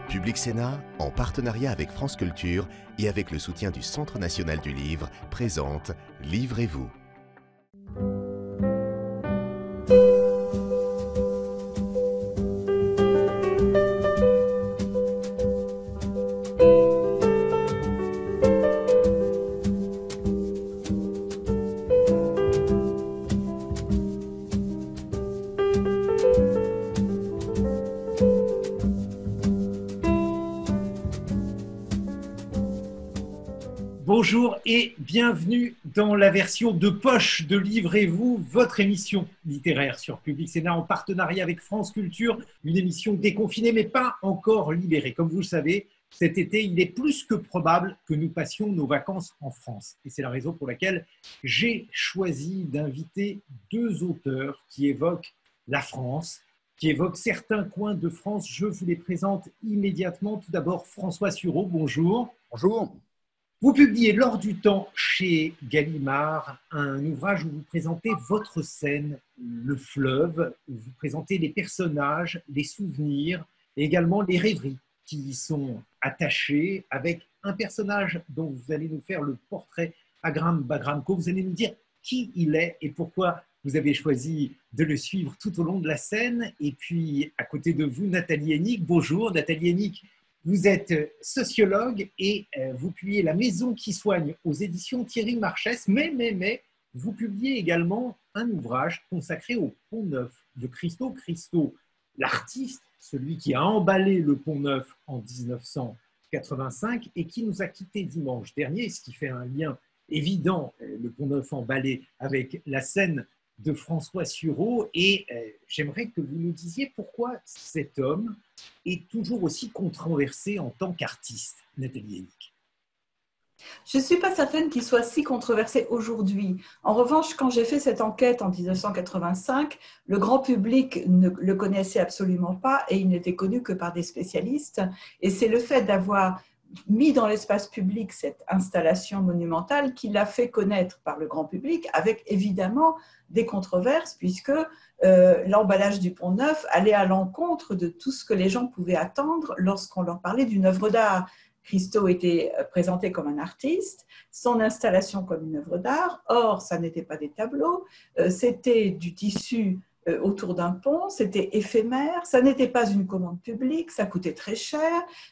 Public Sénat, en partenariat avec France Culture et avec le soutien du Centre national du livre, présente Livrez-vous. Bonjour et bienvenue dans la version de poche de Livrez-vous, votre émission littéraire sur Public Sénat en partenariat avec France Culture, une émission déconfinée mais pas encore libérée. Comme vous le savez, cet été, il est plus que probable que nous passions nos vacances en France. Et c'est la raison pour laquelle j'ai choisi d'inviter deux auteurs qui évoquent la France, qui évoquent certains coins de France. Je vous les présente immédiatement. Tout d'abord, François Sureau, bonjour. Bonjour. Vous publiez lors du temps chez Gallimard un ouvrage où vous présentez votre scène, le fleuve, où vous présentez les personnages, les souvenirs et également les rêveries qui y sont attachées avec un personnage dont vous allez nous faire le portrait, Agram Bagramko. Vous allez nous dire qui il est et pourquoi vous avez choisi de le suivre tout au long de la scène. Et puis, à côté de vous, Nathalie Hennig. Bonjour, Nathalie Hennig. Vous êtes sociologue et vous publiez La Maison qui soigne aux éditions Thierry Marchès, mais vous publiez également un ouvrage consacré au Pont Neuf de Christo. Christo, l'artiste, celui qui a emballé le Pont Neuf en 1985 et qui nous a quittés dimanche dernier, ce qui fait un lien évident, le Pont Neuf emballé, avec la scène de François Sureau. Et j'aimerais que vous nous disiez pourquoi cet homme est toujours aussi controversé en tant qu'artiste, Nathalie Hennig. Je ne suis pas certaine qu'il soit si controversé aujourd'hui. En revanche, quand j'ai fait cette enquête en 1985, le grand public ne le connaissait absolument pas et il n'était connu que par des spécialistes. Et c'est le fait d'avoir mis dans l'espace public cette installation monumentale qui l'a fait connaître par le grand public, avec évidemment des controverses, puisque l'emballage du Pont Neuf allait à l'encontre de tout ce que les gens pouvaient attendre lorsqu'on leur parlait d'une œuvre d'art. Christo était présenté comme un artiste, son installation comme une œuvre d'art. Or, ça n'était pas des tableaux, c'était du tissu autour d'un pont, c'était éphémère, ça n'était pas une commande publique, ça coûtait très cher,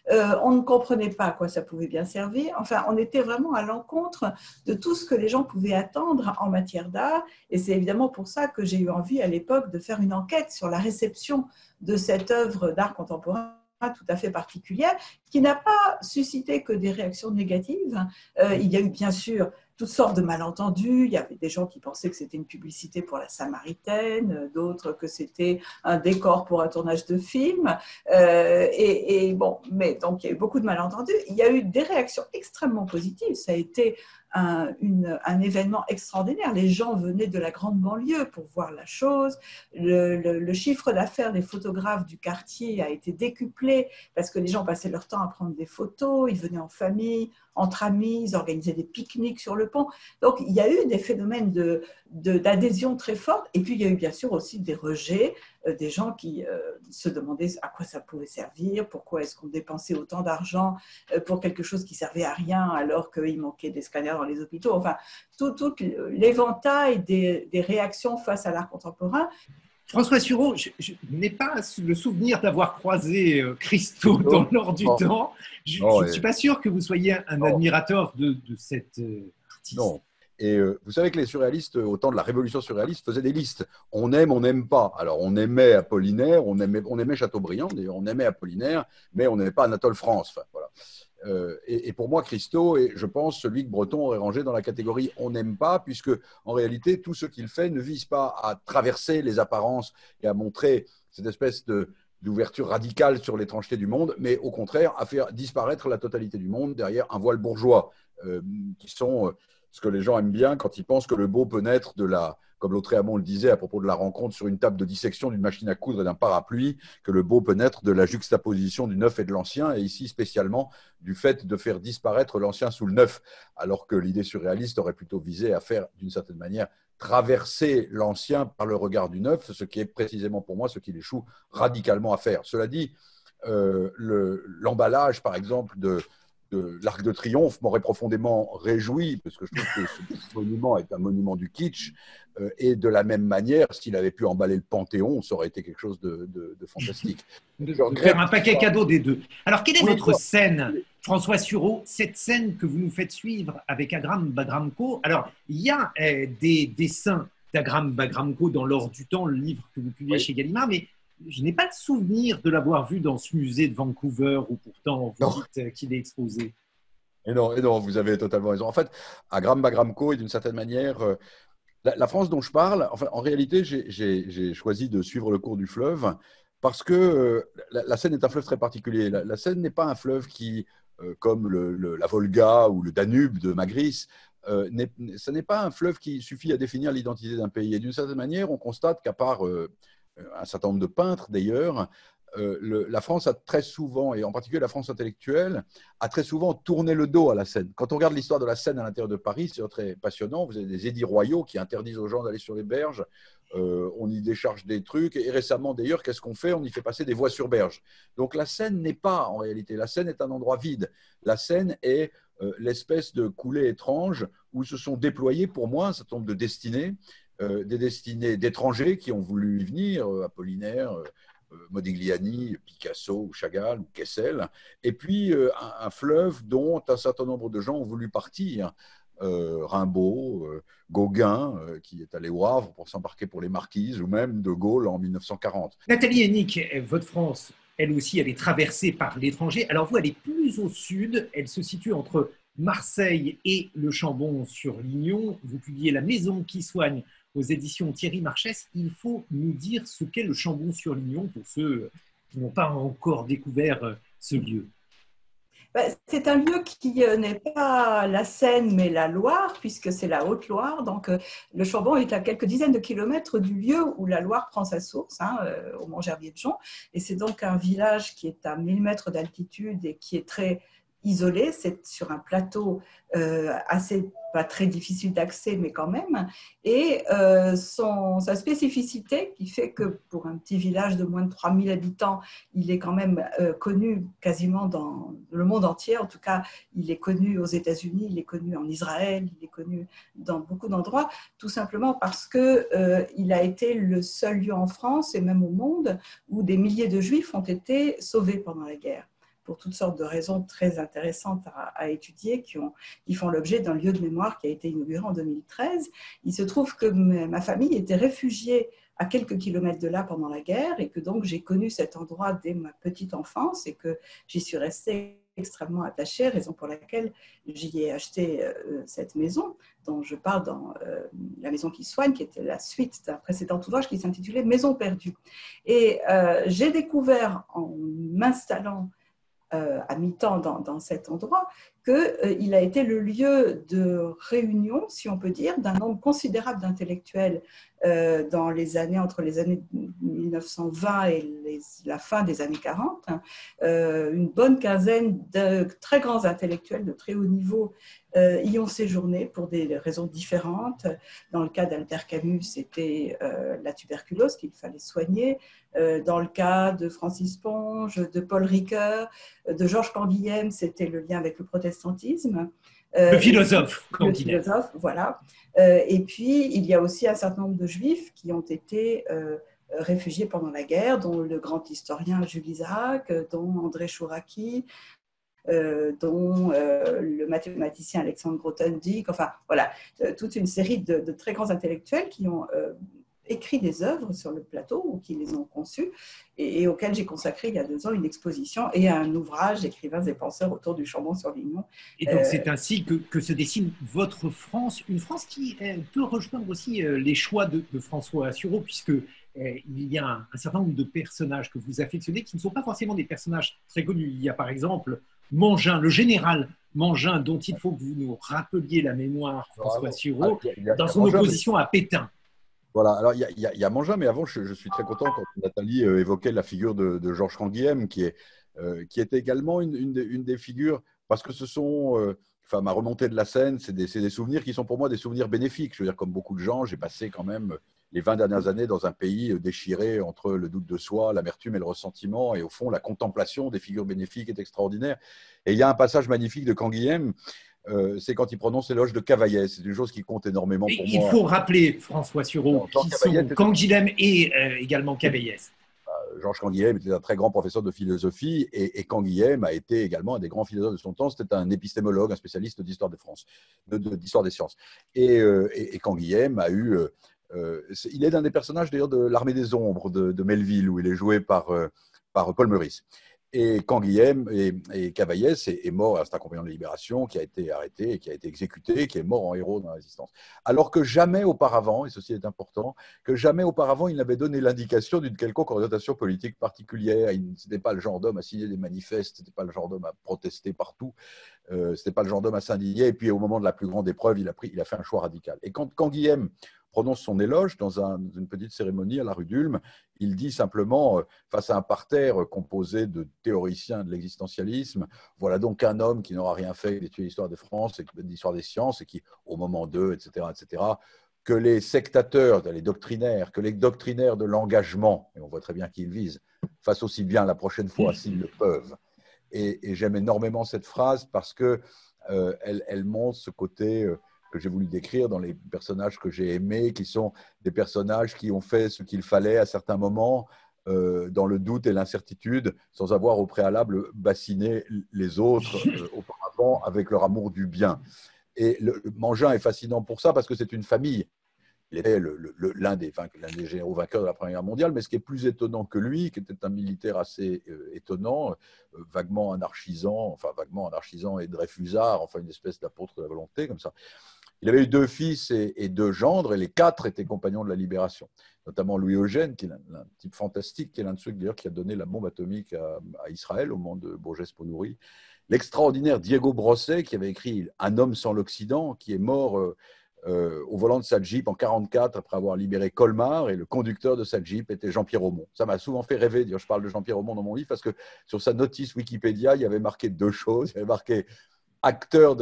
on ne comprenait pas à quoi ça pouvait bien servir. Enfin, on était vraiment à l'encontre de tout ce que les gens pouvaient attendre en matière d'art. Et c'est évidemment pour ça que j'ai eu envie à l'époque de faire une enquête sur la réception de cette œuvre d'art contemporain tout à fait particulière, qui n'a pas suscité que des réactions négatives. Il y a eu bien sûr toutes sortes de malentendus. Il y avait des gens qui pensaient que c'était une publicité pour la Samaritaine, d'autres que c'était un décor pour un tournage de film. Bon, mais donc il y a eu beaucoup de malentendus. Il y a eu des réactions extrêmement positives. Ça a été un événement extraordinaire. Les gens venaient de la grande banlieue pour voir la chose. Le chiffre d'affaires des photographes du quartier a été décuplé parce que les gens passaient leur temps à prendre des photos, ils venaient en famille, entre amis, ils organisaient des pique-niques sur le pont. Donc, il y a eu des phénomènes d'adhésion très forte. Et puis, il y a eu bien sûr aussi des rejets, des gens qui se demandaient à quoi ça pouvait servir, pourquoi est-ce qu'on dépensait autant d'argent pour quelque chose qui servait à rien alors qu'il manquait des scanners dans les hôpitaux. Enfin, tout l'éventail des réactions face à l'art contemporain. François Sureau, je n'ai pas le souvenir d'avoir croisé Christo dans l'or du temps. Je ne suis pas sûr que vous soyez un admirateur de cet artiste. Non. Et vous savez que les surréalistes, au temps de la révolution surréaliste, faisaient des listes. On aime, on n'aime pas. Alors, on aimait Apollinaire, on aimait Chateaubriand, d'ailleurs, on aimait Apollinaire, mais on n'aimait pas Anatole France. Enfin, voilà. Et pour moi, Christo est, je pense, celui que Breton aurait rangé dans la catégorie « on n'aime pas », puisque, en réalité, tout ce qu'il fait ne vise pas à traverser les apparences et à montrer cette espèce d'ouverture radicale sur l'étrangeté du monde, mais au contraire, à faire disparaître la totalité du monde derrière un voile bourgeois, qui sont ce que les gens aiment bien quand ils pensent que le beau peut naître de la… Comme Lautréamont le disait à propos de la rencontre sur une table de dissection d'une machine à coudre et d'un parapluie, que le beau peut naître de la juxtaposition du neuf et de l'ancien, et ici spécialement du fait de faire disparaître l'ancien sous le neuf, alors que l'idée surréaliste aurait plutôt visé à faire, d'une certaine manière, traverser l'ancien par le regard du neuf, ce qui est précisément pour moi ce qu'il échoue radicalement à faire. Cela dit, l'emballage, par exemple, de l'Arc de Triomphe m'aurait profondément réjoui, parce que je trouve que ce monument est un monument du kitsch, et de la même manière, s'il avait pu emballer le Panthéon, ça aurait été quelque chose de fantastique. De faire un paquet cadeau des deux. Alors, quelle est votre scène, François Sureau, cette scène que vous nous faites suivre avec Agram Bagramko? Alors, il y a des dessins d'Agram Bagramko dans l'Or du temps, le livre que vous publiez chez Gallimard, mais je n'ai pas le souvenir de l'avoir vu dans ce musée de Vancouver où pourtant vous dites qu'il est exposé. Et non, vous avez totalement raison. En fait, Agram Bagramko est d'une certaine manière… la France dont je parle, enfin, en réalité, j'ai choisi de suivre le cours du fleuve parce que la Seine est un fleuve très particulier. La Seine n'est pas un fleuve qui, comme la Volga ou le Danube de Magritte, ce n'est pas un fleuve qui suffit à définir l'identité d'un pays. Et d'une certaine manière, on constate qu'à part un certain nombre de peintres d'ailleurs, la France a très souvent, et en particulier la France intellectuelle, a très souvent tourné le dos à la Seine. Quand on regarde l'histoire de la Seine à l'intérieur de Paris, c'est très passionnant. Vous avez des édits royaux qui interdisent aux gens d'aller sur les berges. On y décharge des trucs. Et récemment, d'ailleurs, qu'est-ce qu'on fait? On y fait passer des voies sur berge. Donc la Seine n'est pas, en réalité, la Seine est un endroit vide. La Seine est l'espèce de coulée étrange où se sont déployés, pour moi, un certain nombre de destinées, des destinées d'étrangers qui ont voulu y venir, Apollinaire, Modigliani, Picasso, Chagall ou Kessel, et puis un fleuve dont un certain nombre de gens ont voulu partir. Rimbaud, Gauguin, qui est allé au Havre pour s'embarquer pour les Marquises, ou même De Gaulle en 1940. Nathalie Hennig, votre France, elle aussi, elle est traversée par l'étranger. Alors vous, elle est plus au sud, elle se situe entre Marseille et le Chambon-sur-Lignon. Vous publiez La Maison qui soigne aux éditions Thierry Marchès. Il faut nous dire ce qu'est le Chambon-sur-Lignon pour ceux qui n'ont pas encore découvert ce lieu. C'est un lieu qui n'est pas la Seine, mais la Loire, puisque c'est la Haute-Loire. Donc, le Chambon est à quelques dizaines de kilomètres du lieu où la Loire prend sa source, au Mont-Gerbier-de-Jonc. Et c'est donc un village qui est à 1000 mètres d'altitude et qui est très isolé. C'est sur un plateau pas très difficile d'accès, mais quand même. Et sa spécificité qui fait que pour un petit village de moins de 3000 habitants, il est quand même connu quasiment dans le monde entier. En tout cas, il est connu aux États-Unis, il est connu en Israël, il est connu dans beaucoup d'endroits, tout simplement parce qu'il a été le seul lieu en France et même au monde où des milliers de Juifs ont été sauvés pendant la guerre, pour toutes sortes de raisons très intéressantes à étudier, qui font l'objet d'un lieu de mémoire qui a été inauguré en 2013. Il se trouve que ma famille était réfugiée à quelques kilomètres de là pendant la guerre et que donc j'ai connu cet endroit dès ma petite enfance et que j'y suis restée extrêmement attachée, raison pour laquelle j'y ai acheté cette maison dont je parle dans La Maison qui soigne, qui était la suite d'un précédent ouvrage qui s'intitulait Maison perdue. Et j'ai découvert en m'installant à mi-temps dans cet endroit, qu'il a été le lieu de réunion, si on peut dire, d'un nombre considérable d'intellectuels dans les années, entre les années 1920 et la fin des années 40. Une bonne quinzaine de très grands intellectuels de très haut niveau y ont séjourné pour des raisons différentes. Dans le cas d'Albert Camus, c'était la tuberculose qu'il fallait soigner. Dans le cas de Francis Ponge, de Paul Ricoeur, de Georges Canguilhem, c'était le lien avec le protestantisme. Le philosophe, le philosophe, voilà. Et puis, il y a aussi un certain nombre de Juifs qui ont été réfugiés pendant la guerre, dont le grand historien Jules Isaac, dont André Chouraki, dont le mathématicien Alexandre Grothendieck, enfin voilà, toute une série de très grands intellectuels qui ont écrit des œuvres sur le plateau ou qui les ont conçues et auxquelles j'ai consacré il y a 2 ans une exposition et un ouvrage Écrivains et penseurs autour du Chambon-sur-Lignon. Et donc c'est ainsi que se dessine votre France, une France qui peut rejoindre aussi les choix de François Sureau, puisque il y a un certain nombre de personnages que vous affectionnez qui ne sont pas forcément des personnages très connus. Il y a par exemple Mangin, le général Mangin, dont il faut que vous nous rappeliez la mémoire, François Sureau, dans son opposition à Pétain. Voilà, alors il y a Mangin, mais avant, je suis très content quand Nathalie évoquait la figure de Georges Canguilhem, qui est également une des figures, parce que ce sont, ma remontée de la Seine, c'est des souvenirs qui sont pour moi des souvenirs bénéfiques. Je veux dire, comme beaucoup de gens, j'ai passé quand même les 20 dernières années dans un pays déchiré entre le doute de soi, l'amertume et le ressentiment. Et au fond, la contemplation des figures bénéfiques est extraordinaire. Et il y a un passage magnifique de Canguilhem, c'est quand il prononce l'éloge de Cavaillès. C'est une chose qui compte énormément pour Il moi. faut rappeler, François Sureau, qui sont Canguilhem et également Cavaillès. Georges Canguilhem était un très grand professeur de philosophie et Canguilhem a été également un des grands philosophes de son temps. C'était un épistémologue, un spécialiste d'histoire de France, d'histoire des sciences. Et Canguilhem a eu... il est l'un des personnages d'ailleurs de l'Armée des Ombres de Melville, où il est joué par Paul Meurice. Et Canguilhem et Cavaillès est mort, c'est un compagnon de libération qui a été arrêté et qui a été exécuté, qui est mort en héros dans la résistance. Alors que jamais auparavant, et ceci est important, que jamais auparavant il n'avait donné l'indication d'une quelconque orientation politique particulière. Ce n'était pas le genre d'homme à signer des manifestes, ce n'était pas le genre d'homme à protester partout, ce n'était pas le genre d'homme à s'indigner. Et puis au moment de la plus grande épreuve, il a fait un choix radical. Et quand Canguilhem prononce son éloge dans une petite cérémonie à la rue d'Ulm, il dit simplement, face à un parterre composé de théoriciens de l'existentialisme, voilà donc un homme qui n'aura rien fait d'étudier l'histoire de France et l'histoire des sciences, et qui, au moment d'eux, etc., que les sectateurs, les doctrinaires, que les doctrinaires de l'engagement, et on voit très bien qui ils visent, fassent aussi bien la prochaine fois s'ils le peuvent. Et j'aime énormément cette phrase parce que elle montre ce côté que j'ai voulu décrire dans les personnages que j'ai aimés, qui sont des personnages qui ont fait ce qu'il fallait à certains moments, dans le doute et l'incertitude, sans avoir au préalable bassiné les autres auparavant avec leur amour du bien. Et Mangin est fascinant pour ça parce que c'est une famille. Il était l'un des généraux vainqueurs de la Première Guerre mondiale, mais ce qui est plus étonnant que lui, qui était un militaire assez étonnant, vaguement anarchisant et dreyfusard, enfin une espèce d'apôtre de la volonté, comme ça. Il avait eu 2 fils et 2 gendres, et les 4 étaient compagnons de la Libération, notamment Louis-Eugène, qui est un type fantastique, qui est l'un de ceux d'ailleurs qui a donné la bombe atomique à Israël au moment de Bourget-Spoonouri. L'extraordinaire Diego Brosset, qui avait écrit Un homme sans l'Occident, qui est mort au volant de sa Jeep en 1944 après avoir libéré Colmar, et le conducteur de sa Jeep était Jean-Pierre Aumont. Ça m'a souvent fait rêver. Je parle de Jean-Pierre Aumont dans mon livre parce que sur sa notice Wikipédia, il y avait marqué 2 choses. Il y avait marqué acteur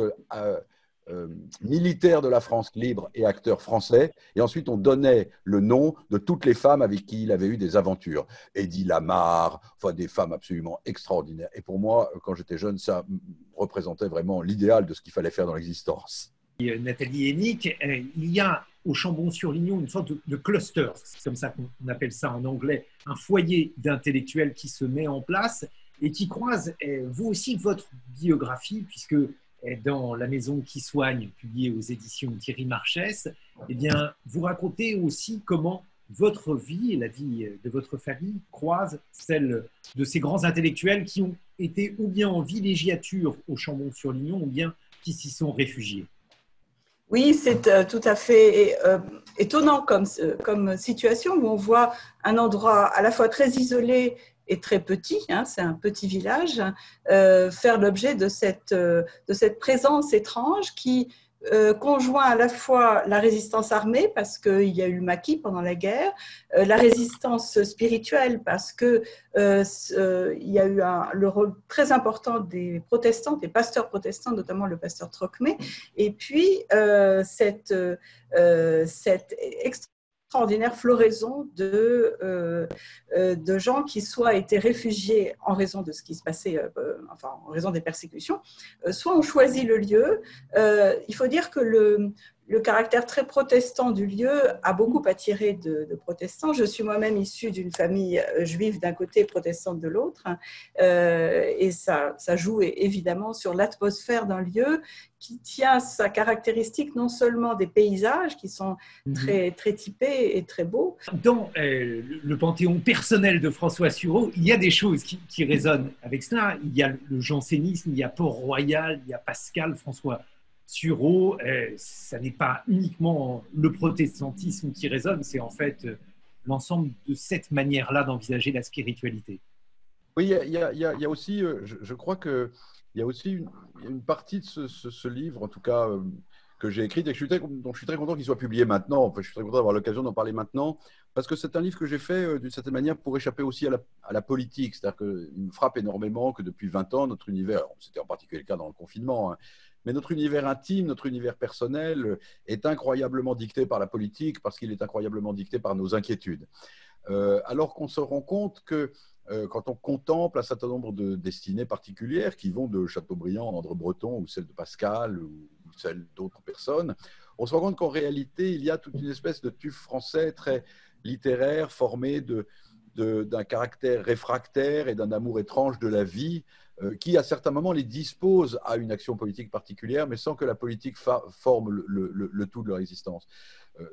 militaire de la France libre et acteur français. Et ensuite, on donnait le nom de toutes les femmes avec qui il avait eu des aventures. Édith Lamar, enfin des femmes absolument extraordinaires. Et pour moi, quand j'étais jeune, ça représentait vraiment l'idéal de ce qu'il fallait faire dans l'existence. Nathalie Hennig, il y a au Chambon-sur-Lignon une sorte de cluster, c'est comme ça qu'on appelle ça en anglais, un foyer d'intellectuels qui se met en place et qui croise, vous aussi, votre biographie, puisque dans La maison qui soigne, publiée aux éditions Thierry Marchès, eh bien, vous racontez aussi comment votre vie et la vie de votre famille croise celle de ces grands intellectuels qui ont été ou bien en villégiature au Chambon-sur-Lignon ou bien qui s'y sont réfugiés. Oui, c'est tout à fait étonnant comme situation où on voit un endroit à la fois très isolé et très petit, hein, c'est un petit village, faire l'objet de cette présence étrange qui conjoint à la fois la résistance armée, parce qu'il y a eu le maquis pendant la guerre, la résistance spirituelle, parce qu'il y a eu le rôle très important des protestants, des pasteurs protestants, notamment le pasteur Trocmé, et puis cette extraordinaire floraison de gens qui soit étaient réfugiés en raison de ce qui se passait, en raison des persécutions, soit ont choisi le lieu. Il faut dire que le caractère très protestant du lieu a beaucoup attiré de protestants. Je suis moi-même issue d'une famille juive d'un côté, protestante de l'autre, et ça joue évidemment sur l'atmosphère d'un lieu qui tient sa caractéristique non seulement des paysages qui sont très, très typés et très beaux. Dans le panthéon personnel de François Sureau, il y a des choses qui résonnent avec cela. Il y a le jansénisme, il y a Port-Royal, il y a Pascal, François Sureau. Ça n'est pas uniquement le protestantisme qui résonne, c'est en fait l'ensemble de cette manière-là d'envisager la spiritualité. Oui, il y a aussi, je crois qu'il y a aussi une partie de ce livre, en tout cas, que j'ai écrite et dont je suis très content qu'il soit publié maintenant. Enfin, je suis très content d'avoir l'occasion d'en parler maintenant, parce que c'est un livre que j'ai fait d'une certaine manière pour échapper aussi à la politique. C'est-à-dire qu'il me frappe énormément que depuis 20 ans, notre univers, c'était en particulier le cas dans le confinement, hein, mais notre univers intime, notre univers personnel est incroyablement dicté par la politique, parce qu'il est incroyablement dicté par nos inquiétudes. Alors qu'on se rend compte que quand on contemple un certain nombre de destinées particulières qui vont de Chateaubriand, André Breton, ou celle de Pascal, ou celle d'autres personnes, on se rend compte qu'en réalité, il y a toute une espèce de tuf français très littéraire, formé d'un caractère réfractaire et d'un amour étrange de la vie, qui à certains moments les dispose à une action politique particulière, mais sans que la politique forme le tout de leur existence.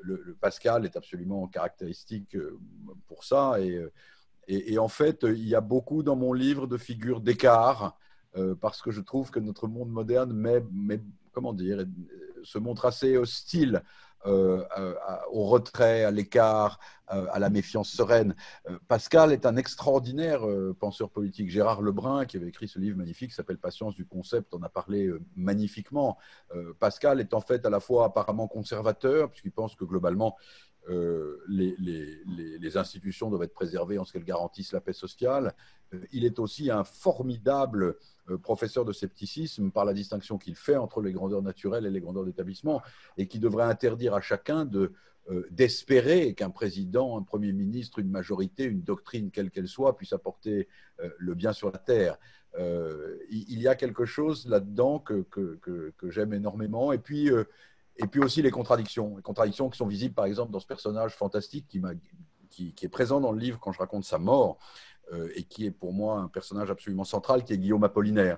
Le Pascal est absolument caractéristique pour ça, et en fait, il y a beaucoup dans mon livre de figures d'écart, parce que je trouve que notre monde moderne comment dire, se montre assez hostile au retrait, à l'écart, à la méfiance sereine. Pascal est un extraordinaire penseur politique. Gérard Lebrun, qui avait écrit ce livre magnifique qui s'appelle Patience du concept, en a parlé magnifiquement. Pascal est en fait à la fois apparemment conservateur, puisqu'il pense que globalement, les institutions doivent être préservées en ce qu'elles garantissent la paix sociale. Il est aussi un formidable professeur de scepticisme par la distinction qu'il fait entre les grandeurs naturelles et les grandeurs d'établissement, et qui devrait interdire à chacun d'espérer qu'un président, un Premier ministre, une majorité, une doctrine, quelle qu'elle soit, puisse apporter le bien sur la terre. Il y a quelque chose là-dedans que j'aime énormément. Et puis aussi les contradictions qui sont visibles, par exemple, dans ce personnage fantastique qui est présent dans le livre quand je raconte sa mort, et qui est pour moi un personnage absolument central, qui est Guillaume Apollinaire.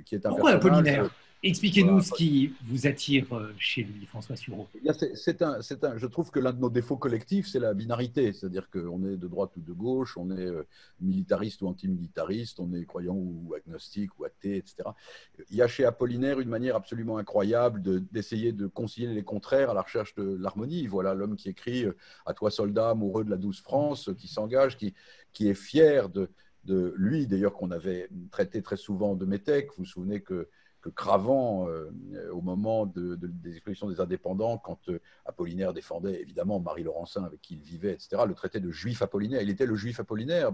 Qui est un Pourquoi personnage, Apollinaire? Expliquez-nous voilà, ce qui vous attire chez lui, François Sureau. Je trouve que l'un de nos défauts collectifs, c'est la binarité. C'est-à-dire qu'on est de droite ou de gauche, on est militariste ou antimilitariste, on est croyant ou agnostique ou athée, etc. Il y a chez Apollinaire une manière absolument incroyable d'essayer de concilier les contraires à la recherche de l'harmonie. Voilà l'homme qui écrit « À toi soldat, amoureux de la douce France », qui s'engage, qui est fier de lui, d'ailleurs, qu'on avait traité très souvent de métèque. Vous vous souvenez que Cravant, au moment des expéditions des indépendants, quand Apollinaire défendait évidemment Marie Laurencin avec qui il vivait, etc., le traitait de juif Apollinaire. Il était le juif Apollinaire.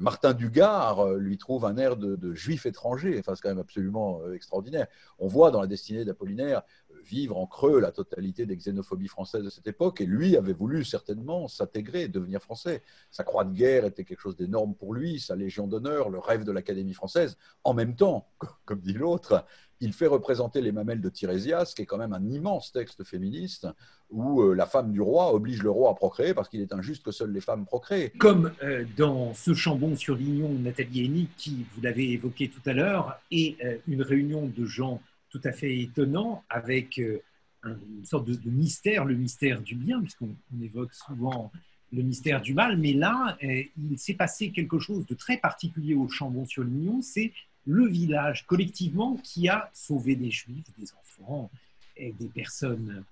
Martin Dugard lui trouve un air de juif étranger. Enfin, c'est quand même absolument extraordinaire. On voit dans la destinée d'Apollinaire vivre en creux la totalité des xénophobies françaises de cette époque, et lui avait voulu certainement s'intégrer, devenir français. Sa croix de guerre était quelque chose d'énorme pour lui, sa Légion d'honneur, le rêve de l'Académie française. En même temps, comme dit l'autre, il fait représenter les mamelles de Tirésias, qui est quand même un immense texte féministe, où la femme du roi oblige le roi à procréer parce qu'il est injuste que seules les femmes procréent. Comme dans ce Chambon sur Lignon, Nathalie Hennig, qui, vous l'avez évoqué tout à l'heure, est une réunion de gens tout à fait étonnants, avec une sorte de mystère, le mystère du bien, puisqu'on évoque souvent le mystère du mal, mais là, il s'est passé quelque chose de très particulier au Chambon sur Lignon, c'est le village collectivement qui a sauvé des juifs, des enfants, et des personnes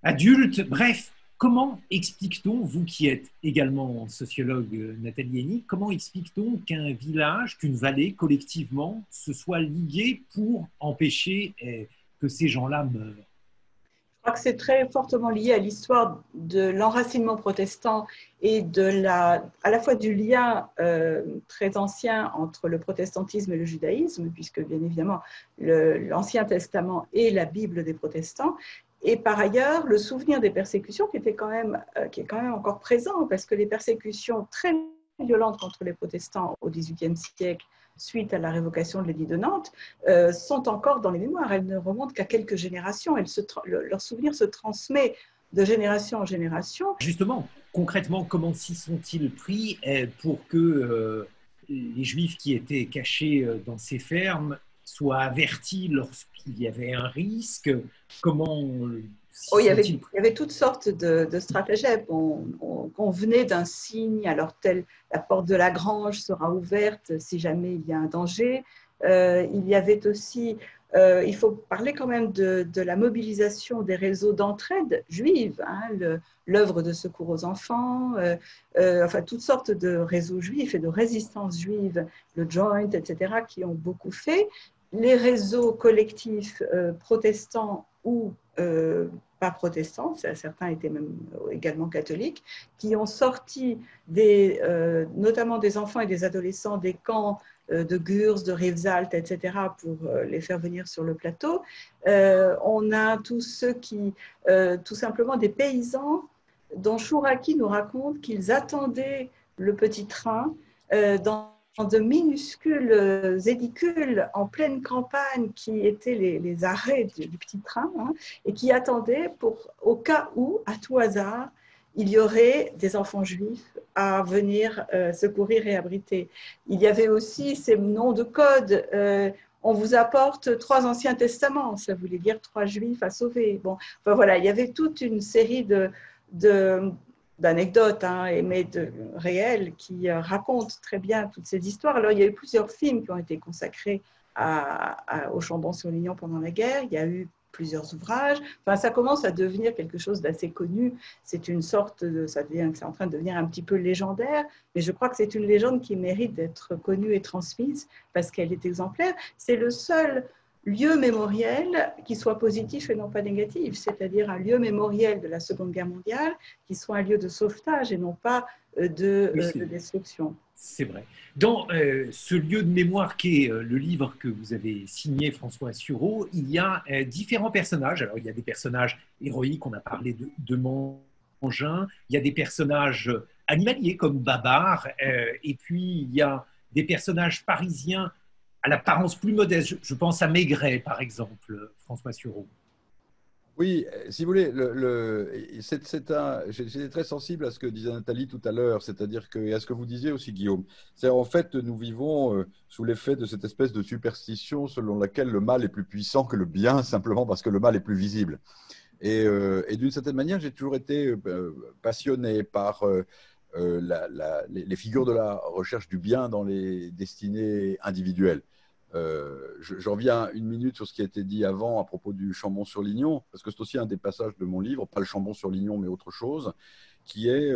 adultes. Bref, comment explique-t-on, vous qui êtes également sociologue, Nathalie Hennig, comment explique-t-on qu'un village, qu'une vallée collectivement se soit liguée pour empêcher que ces gens-là meurent? Je crois que c'est très fortement lié à l'histoire de l'enracinement protestant et à la fois du lien très ancien entre le protestantisme et le judaïsme, puisque bien évidemment l'Ancien Testament est la Bible des protestants, et par ailleurs le souvenir des persécutions qui est quand même encore présent, parce que les persécutions très violentes contre les protestants au XVIIIe siècle, suite à la révocation de l'édit de Nantes, sont encore dans les mémoires. Elles ne remontent qu'à quelques générations. Leur souvenir se transmet de génération en génération. Justement, concrètement, comment s'y sont-ils pris pour que les Juifs qui étaient cachés dans ces fermes soient avertis lorsqu'il y avait un risque? Comment il y avait toutes sortes de stratagèmes. On venait d'un signe, alors la porte de la grange sera ouverte si jamais il y a un danger. Il y avait aussi, il faut parler quand même de la mobilisation des réseaux d'entraide juive, hein, l'œuvre de secours aux enfants, enfin toutes sortes de réseaux juifs et de résistance juive, le Joint, etc., qui ont beaucoup fait. les réseaux collectifs protestants ou pas protestants, certains étaient même également catholiques, qui ont sorti notamment des enfants et des adolescents des camps de Gurs, de Rivesaltes, etc., pour les faire venir sur le plateau. On a tous ceux qui, tout simplement des paysans, dont Chouraki nous raconte qu'ils attendaient le petit train dans de minuscules édicules en pleine campagne qui étaient les arrêts du petit train, hein, et qui attendaient au cas où, à tout hasard, il y aurait des enfants juifs à venir secourir et abriter. Il y avait aussi ces noms de code. On vous apporte 3 Anciens Testaments, ça voulait dire 3 Juifs à sauver. Bon, enfin, voilà, il y avait toute une série d'anecdotes, hein, mais réelles, qui racontent très bien toutes ces histoires. Alors, il y a eu plusieurs films qui ont été consacrés au Chambon-sur-Lignon pendant la guerre. Il y a eu plusieurs ouvrages. Enfin, ça commence à devenir quelque chose d'assez connu. C'est une sorte c'est en train de devenir un petit peu légendaire, mais je crois que c'est une légende qui mérite d'être connue et transmise parce qu'elle est exemplaire. C'est le seul lieu mémoriel qui soit positif et non pas négatif, c'est-à-dire un lieu mémoriel de la Seconde Guerre mondiale qui soit un lieu de sauvetage et non pas de destruction. C'est vrai. Dans ce lieu de mémoire qu'est le livre que vous avez signé, François Sureau, il y a différents personnages. Alors, il y a des personnages héroïques, on a parlé de Mangin, il y a des personnages animaliers comme Babar, et puis il y a des personnages parisiens à l'apparence plus modeste. Je pense à Maigret, par exemple, François Sureau. Oui, si vous voulez, j'étais très sensible à ce que disait Nathalie tout à l'heure, c'est-à-dire et à ce que vous disiez aussi, Guillaume. C'est-à-dire, en fait, nous vivons sous l'effet de cette espèce de superstition selon laquelle le mal est plus puissant que le bien, simplement parce que le mal est plus visible. Et d'une certaine manière, j'ai toujours été passionné par les figures de la recherche du bien dans les destinées individuelles. J'en viens une minute sur ce qui a été dit avant à propos du Chambon-sur-Lignon, parce que c'est aussi un des passages de mon livre, pas le Chambon-sur-Lignon, mais autre chose, qui est,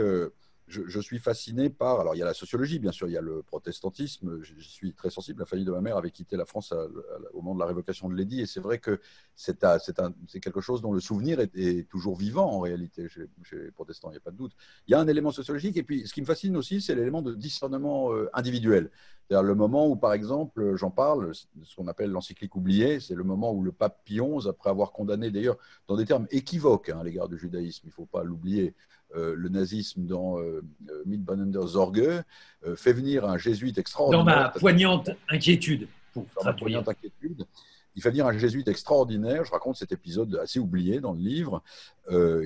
je suis fasciné par, alors il y a la sociologie, bien sûr, il y a le protestantisme, je suis très sensible, la famille de ma mère avait quitté la France au moment de la révocation de l'édit, et c'est vrai que c'est quelque chose dont le souvenir est toujours vivant en réalité, chez les protestants, il n'y a pas de doute. Il y a un élément sociologique, et puis ce qui me fascine aussi, c'est l'élément de discernement individuel. C'est-à-dire le moment où, par exemple, j'en parle, ce qu'on appelle l'encyclique oubliée, c'est le moment où le pape Pie XI, après avoir condamné d'ailleurs dans des termes équivoques à l'égard du judaïsme, il ne faut pas l'oublier, le nazisme dans Mitbannender Sorge, fait venir un jésuite extraordinaire. Dans ma poignante inquiétude, pour traduire. Il fait venir un jésuite extraordinaire, je raconte cet épisode assez oublié dans le livre,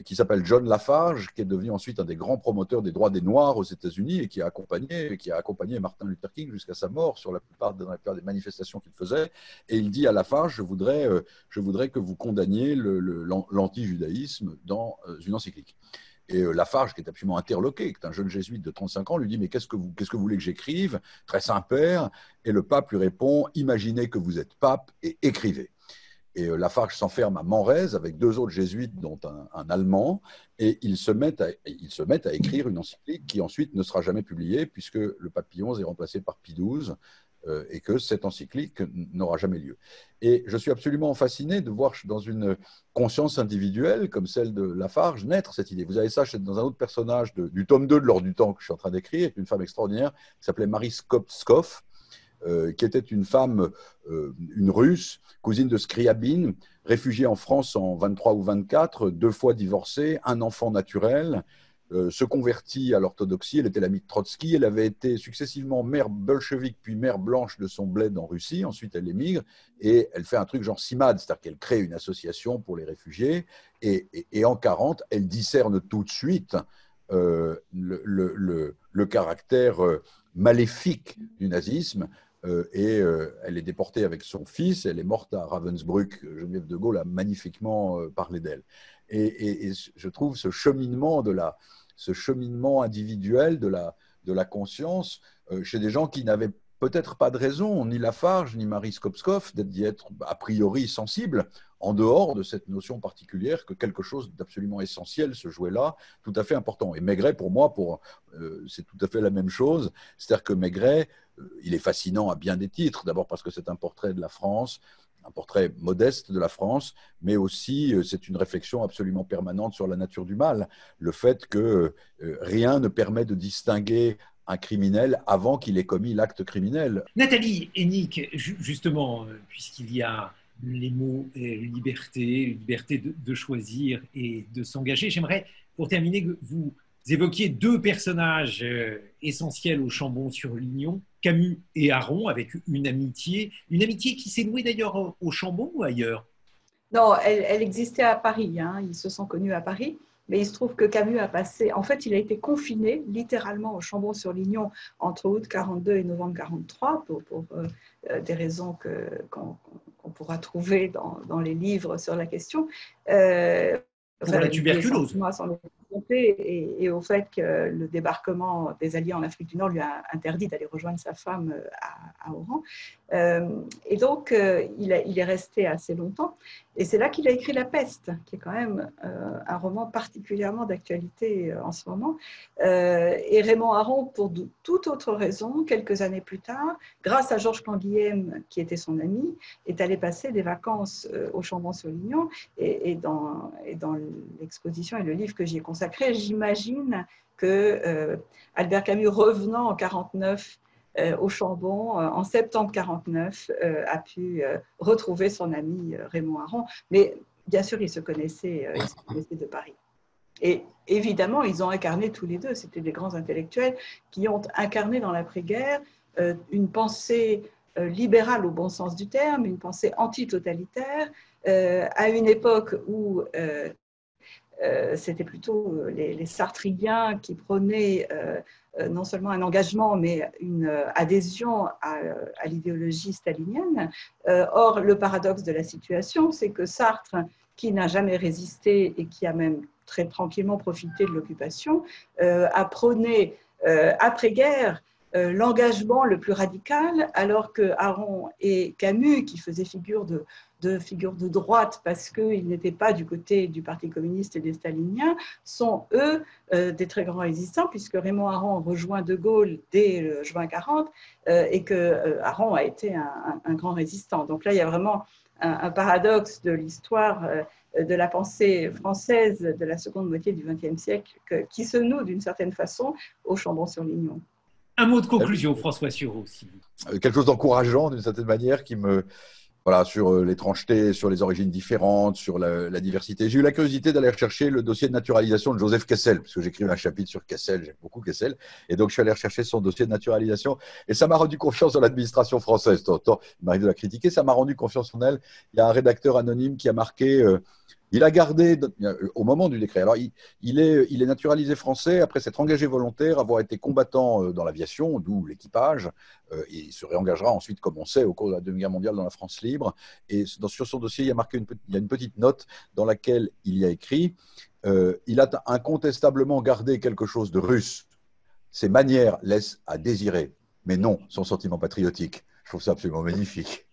qui s'appelle John Lafarge, qui est devenu ensuite un des grands promoteurs des droits des Noirs aux États-Unis et qui a accompagné Martin Luther King jusqu'à sa mort dans la plupart des manifestations qu'il faisait. Et il dit à Lafarge, je voudrais que vous condamniez l'anti-judaïsme dans une encyclique. Et Lafarge, qui est absolument interloqué, qui est un jeune jésuite de 35 ans, lui dit « Mais qu'est-ce que vous voulez que j'écrive ?» Très Saint-Père. Et le pape lui répond « Imaginez que vous êtes pape et écrivez ». Et Lafarge s'enferme à Manresa avec 2 autres jésuites, dont un Allemand, et ils se mettent à écrire une encyclique qui ensuite ne sera jamais publiée, puisque le pape Pie XI est remplacé par Pie XII, et que cette encyclique n'aura jamais lieu. Et je suis absolument fasciné de voir dans une conscience individuelle comme celle de Lafarge naître cette idée. Vous avez ça dans un autre personnage du tome 2 de L'Or du Temps que je suis en train d'écrire, une femme extraordinaire qui s'appelait Marie Skopskov, qui était une femme, une Russe, cousine de Scriabine, réfugiée en France en 23 ou 24, 2 fois divorcée, un enfant naturel, se convertit à l'orthodoxie. Elle était l'amie de Trotsky. Elle avait été successivement mère bolchevique puis mère blanche de son bled en Russie. Ensuite, elle émigre et elle fait un truc genre CIMAD, c'est-à-dire qu'elle crée une association pour les réfugiés. Et en 40, elle discerne tout de suite le caractère maléfique du nazisme. Et elle est déportée avec son fils. Elle est morte à Ravensbrück. Geneviève de Gaulle a magnifiquement parlé d'elle. Et je trouve ce cheminement individuel de la conscience chez des gens qui n'avaient peut-être pas de raison, ni Lafarge, ni Marie Skopskov, d'y être a priori sensible, en dehors de cette notion particulière que quelque chose d'absolument essentiel se jouait là, tout à fait important. Et Maigret, pour moi, c'est tout à fait la même chose. C'est-à-dire que Maigret, il est fascinant à bien des titres. D'abord parce que c'est un portrait de la France, un portrait modeste de la France, mais aussi c'est une réflexion absolument permanente sur la nature du mal. Le fait que rien ne permet de distinguer un criminel avant qu'il ait commis l'acte criminel. Nathalie Hennig, justement, puisqu'il y a les mots liberté de choisir et de s'engager, j'aimerais, pour terminer, que vous évoquiez deux personnages essentiels au Chambon-sur-Lignon, Camus et Aron, avec une amitié qui s'est nouée d'ailleurs au Chambon ou ailleurs? Non, elle existait à Paris, hein. Ils se sont connus à Paris. Mais il se trouve que Camus a passé, en fait, il a été confiné littéralement au Chambon-sur-Lignon entre août 42 et novembre 43 pour des raisons qu'on pourra trouver dans les livres sur la question. Pour la tuberculose. Et au fait que le débarquement des Alliés en Afrique du Nord lui a interdit d'aller rejoindre sa femme à Oran. Et donc, il est resté assez longtemps. Et c'est là qu'il a écrit La Peste, qui est quand même un roman particulièrement d'actualité en ce moment. Et Raymond Aron, pour de toute autre raison, quelques années plus tard, grâce à Georges Canguilhem, qui était son ami, est allé passer des vacances au Chambon-sur-Lignon. Et dans l'exposition et le livre que j'y ai consacré, j'imagine que Albert Camus, revenant en 1949 au Chambon, en septembre 1949, a pu retrouver son ami Raymond Aron. Mais bien sûr, ils se connaissaient de Paris. Et évidemment, ils ont incarné tous les deux, c'était des grands intellectuels qui ont incarné dans l'après-guerre une pensée libérale au bon sens du terme, une pensée antitotalitaire, à une époque où c'était plutôt les sartriens qui prenaient non seulement un engagement, mais une adhésion à l'idéologie stalinienne. Or, le paradoxe de la situation, c'est que Sartre, qui n'a jamais résisté et qui a même très tranquillement profité de l'occupation, a prôné après-guerre l'engagement le plus radical, alors que Aron et Camus, qui faisaient figure de droite parce qu'ils n'étaient pas du côté du Parti communiste et des staliniens, sont eux des très grands résistants, puisque Raymond Aron rejoint De Gaulle dès juin 40 et que Aron a été un grand résistant. Donc là, il y a vraiment un paradoxe de l'histoire de la pensée française de la seconde moitié du XXe siècle qui se noue d'une certaine façon au Chambon-sur-Lignon. Un mot de conclusion, François Sureau. Quelque chose d'encourageant d'une certaine manière qui me... Voilà, sur l'étrangeté, sur les origines différentes, sur la diversité. J'ai eu la curiosité d'aller rechercher le dossier de naturalisation de Joseph Kessel, parce que j'écris un chapitre sur Kessel, j'aime beaucoup Kessel, et donc je suis allé rechercher son dossier de naturalisation, et ça m'a rendu confiance en l'administration française. Il m'arrive de la critiquer, ça m'a rendu confiance en elle. Il y a un rédacteur anonyme qui a marqué... il a gardé, au moment du décret, alors il est naturalisé français après s'être engagé volontaire, avoir été combattant dans l'aviation, d'où l'équipage, et il se réengagera ensuite, comme on sait, au cours de la Deuxième Guerre mondiale dans la France libre. Et sur son dossier, il y a marqué il y a une petite note dans laquelle il y a écrit il a incontestablement gardé quelque chose de russe. Ses manières laissent à désirer, mais non son sentiment patriotique. Je trouve ça absolument magnifique.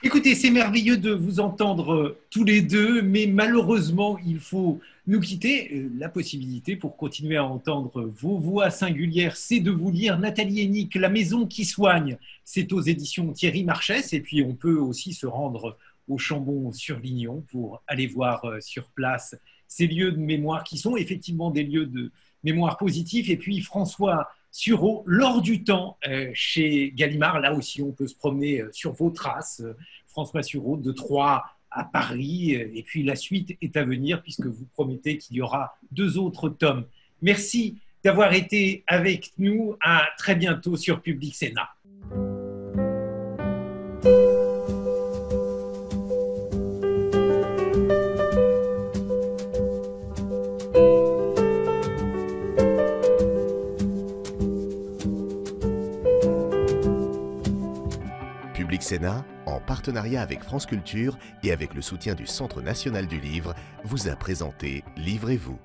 Écoutez, c'est merveilleux de vous entendre tous les deux, mais malheureusement, il faut nous quitter. La possibilité pour continuer à entendre vos voix singulières, c'est de vous lire Nathalie Hennig, La maison qui soigne. C'est aux éditions Thierry Marchès, et puis on peut aussi se rendre au Chambon-sur-Lignon pour aller voir sur place ces lieux de mémoire qui sont effectivement des lieux de mémoire positifs. Et puis François Sureau, L'or du temps, chez Gallimard. Là aussi, on peut se promener sur vos traces. François Sureau, de Troyes à Paris. Et puis, la suite est à venir, puisque vous promettez qu'il y aura 2 autres tomes. Merci d'avoir été avec nous. À très bientôt sur Public Sénat. Public Sénat, en partenariat avec France Culture et avec le soutien du Centre national du livre, vous a présenté Livrez-vous.